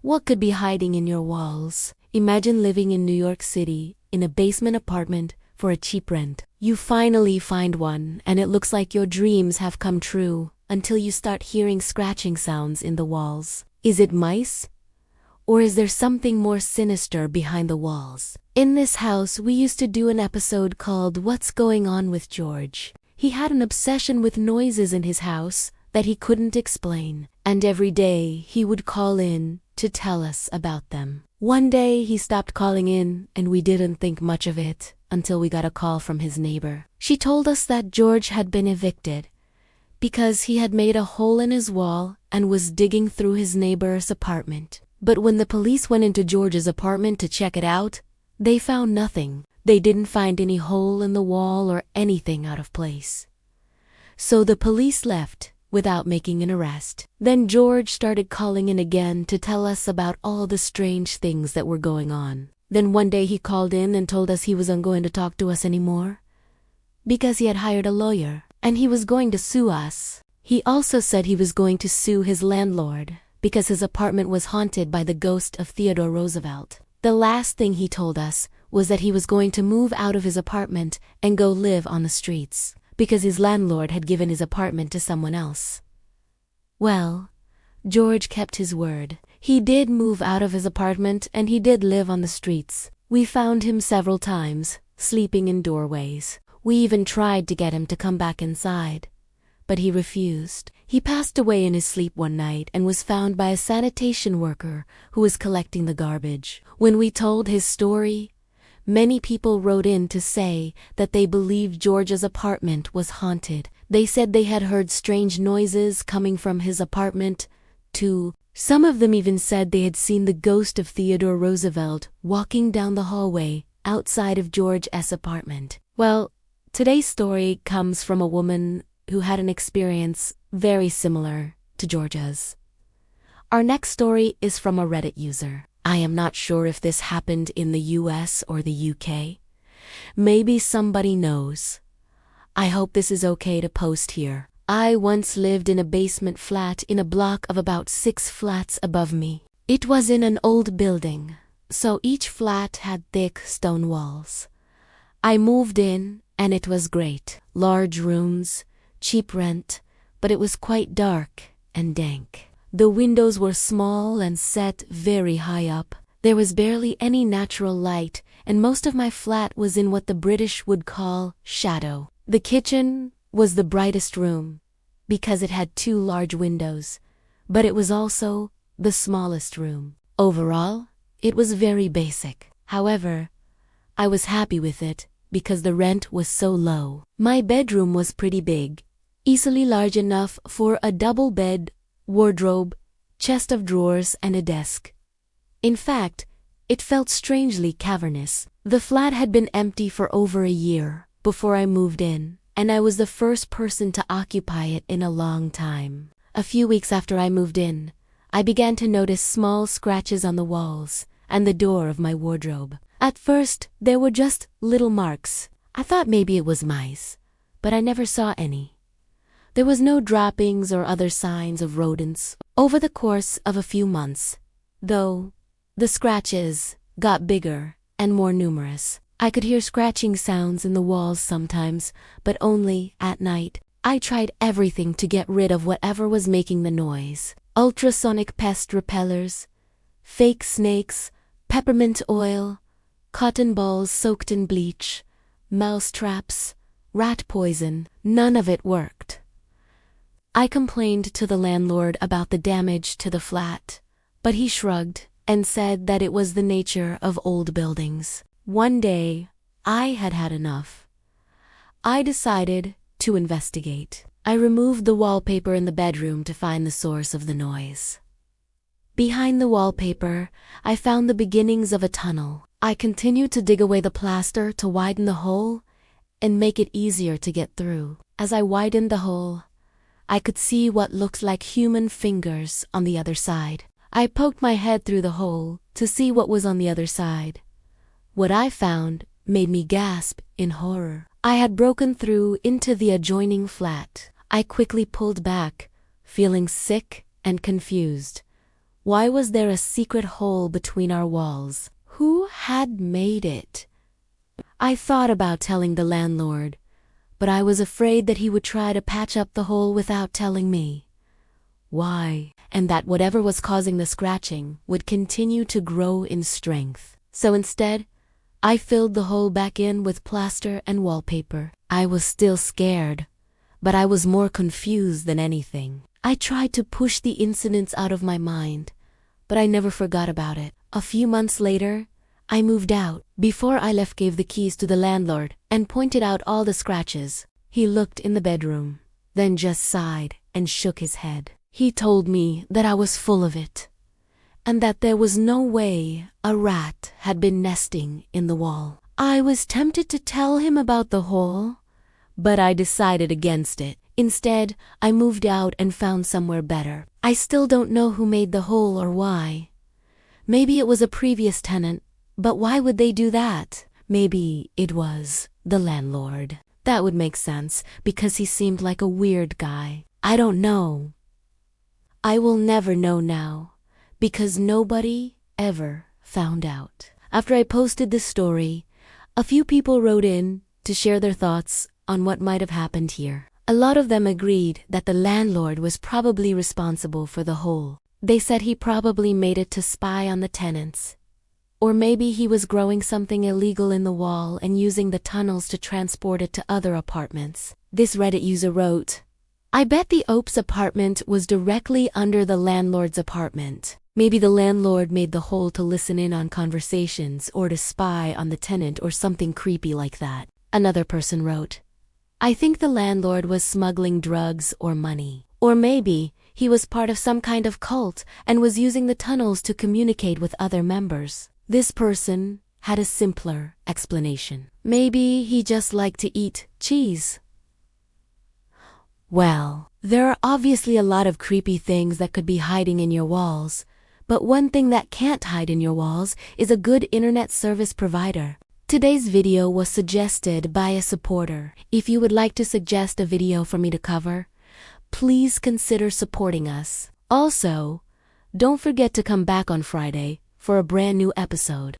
What could be hiding in your walls? Imagine living in New York City, in a basement apartment, for a cheap rent. You finally find one, and it looks like your dreams have come true, until you start hearing scratching sounds in the walls. Is it mice? Or is there something more sinister behind the walls? In this house, we used to do an episode called What's Going On with George. He had an obsession with noises in his house that he couldn't explain, and every day he would call in to tell us about them. One day he stopped calling in, and we didn't think much of it until we got a call from his neighbor. She told us that George had been evicted because he had made a hole in his wall and was digging through his neighbor's apartment. But when the police went into George's apartment to check it out, they found nothing. They didn't find any hole in the wall or anything out of place. So the police left without making an arrest. Then George started calling in again to tell us about all the strange things that were going on. Then one day he called in and told us he wasn't going to talk to us anymore because he had hired a lawyer and he was going to sue us. He also said he was going to sue his landlord because his apartment was haunted by the ghost of Theodore Roosevelt. The last thing he told us was that he was going to move out of his apartment and go live on the streets because his landlord had given his apartment to someone else. Well, George kept his word. He did move out of his apartment and he did live on the streets. We found him several times, sleeping in doorways. We even tried to get him to come back inside, but he refused. He passed away in his sleep one night and was found by a sanitation worker who was collecting the garbage. When we told his story, many people wrote in to say that they believed George's apartment was haunted. They said they had heard strange noises coming from his apartment, too. Some of them even said they had seen the ghost of Theodore Roosevelt walking down the hallway outside of George's apartment. Well, today's story comes from a woman who had an experience very similar to George's. Our next story is from a Reddit user. I am not sure if this happened in the US or the UK. Maybe somebody knows. I hope this is okay to post here. I once lived in a basement flat in a block of about 6 flats above me. It was in an old building, so each flat had thick stone walls. I moved in, and it was great. Large rooms, cheap rent, but it was quite dark and dank. The windows were small and set very high up. There was barely any natural light, and most of my flat was in what the British would call shadow. The kitchen was the brightest room because it had 2 large windows, but it was also the smallest room. Overall, it was very basic. However, I was happy with it because the rent was so low. My bedroom was pretty big, easily large enough for a double bed, wardrobe, chest of drawers, and a desk. In fact, it felt strangely cavernous. The flat had been empty for over a year before I moved in, and I was the first person to occupy it in a long time. A few weeks after I moved in, I began to notice small scratches on the walls and the door of my wardrobe. At first, there were just little marks. I thought maybe it was mice, but I never saw any. There was no droppings or other signs of rodents. Over the course of a few months, though, the scratches got bigger and more numerous. I could hear scratching sounds in the walls sometimes, but only at night. I tried everything to get rid of whatever was making the noise. Ultrasonic pest repellers, fake snakes, peppermint oil, cotton balls soaked in bleach, mouse traps, rat poison. None of it worked. I complained to the landlord about the damage to the flat, but he shrugged and said that it was the nature of old buildings. One day, I had had enough. I decided to investigate. I removed the wallpaper in the bedroom to find the source of the noise. Behind the wallpaper, I found the beginnings of a tunnel. I continued to dig away the plaster to widen the hole and make it easier to get through. As I widened the hole, I could see what looked like human fingers on the other side. I poked my head through the hole to see what was on the other side. What I found made me gasp in horror. I had broken through into the adjoining flat. I quickly pulled back, feeling sick and confused. Why was there a secret hole between our walls? Who had made it? I thought about telling the landlord, but I was afraid that he would try to patch up the hole without telling me. Why? And that whatever was causing the scratching would continue to grow in strength. So instead, I filled the hole back in with plaster and wallpaper. I was still scared, but I was more confused than anything. I tried to push the incidents out of my mind, but I never forgot about it. A few months later, I moved out. Before I left, gave the keys to the landlord and pointed out all the scratches. He looked in the bedroom, then just sighed and shook his head. He told me that I was full of it, and that there was no way a rat had been nesting in the wall. I was tempted to tell him about the hole, but I decided against it. Instead, I moved out and found somewhere better. I still don't know who made the hole or why. Maybe it was a previous tenant, but why would they do that? Maybe it was the landlord. That would make sense, because he seemed like a weird guy. I don't know. I will never know now, because nobody ever found out. After I posted this story, a few people wrote in to share their thoughts on what might have happened here. A lot of them agreed that the landlord was probably responsible for the hole. They said he probably made it to spy on the tenants. Or maybe he was growing something illegal in the wall and using the tunnels to transport it to other apartments. This Reddit user wrote, "I bet the Ope's apartment was directly under the landlord's apartment. Maybe the landlord made the hole to listen in on conversations or to spy on the tenant or something creepy like that." Another person wrote, "I think the landlord was smuggling drugs or money. Or maybe he was part of some kind of cult and was using the tunnels to communicate with other members." This person had a simpler explanation. Maybe he just liked to eat cheese. Well, there are obviously a lot of creepy things that could be hiding in your walls, but one thing that can't hide in your walls is a good internet service provider. Today's video was suggested by a supporter. If you would like to suggest a video for me to cover, please consider supporting us. Also, don't forget to come back on Friday for a brand new episode.